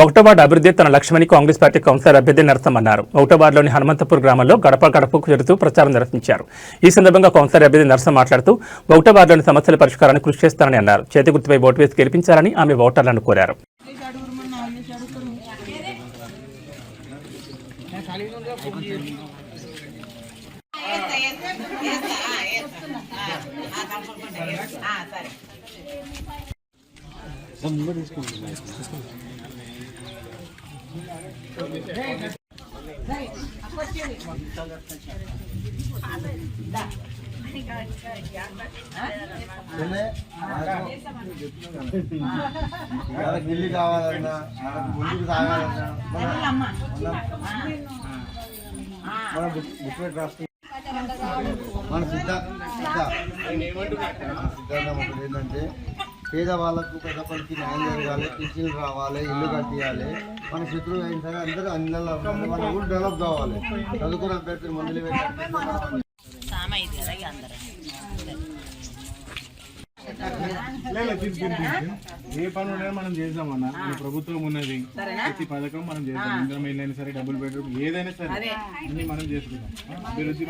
ఒకటో వార్డు అభివృద్ధి తన లక్ష్యమని కాంగ్రెస్ పార్టీ కౌన్సిలర్ అభ్యర్థి నరసమన్నారు. ఒకటో వార్డులోని హనుమంతపూర్ గ్రామంలో గడప గడపకు చేరుతూ ప్రచారం నిర్వహించారు. ఈ సందర్భంగా కౌన్సిలర్ అభ్యర్థి నరసం మాట్లాడుతూ ఒకటో వార్డులోని సమస్యల పరిష్కారాన్ని కృషి చేస్తారని అన్నారు. చేతి గుర్తుపై ఓటు వేసి గెలిపించాలని ఆమె ఓటర్లను కోరారు. గిల్లి కావాలన్నా ముందుకు సాగాలన్నా మన బుక్లెట్ రాస్తూ మన సిద్ధాంతం ఏంటంటే పేదవాళ్ళకు పెద్దపల్లికి న్యాయం జరగాలి, పింఛన్లు రావాలి, ఇల్లు కట్టియాలి. మన శత్రువు అయిన సరే అందరూ అందరిలో మన ఊరు డెవలప్ కావాలి. చదువుకున్న అభ్యర్థులు మందులు ఏ పని ఉన్నా మనం చేద్దామన్నా. మన ప్రభుత్వం ఉన్నది, ప్రతి పథకం మనం చేద్దాం. ఇంద్రమైనా సరే, డబుల్ బెడ్రూమ్ ఏదైనా సరే అన్ని మనం చేసుకుందాం. అభివృద్ధి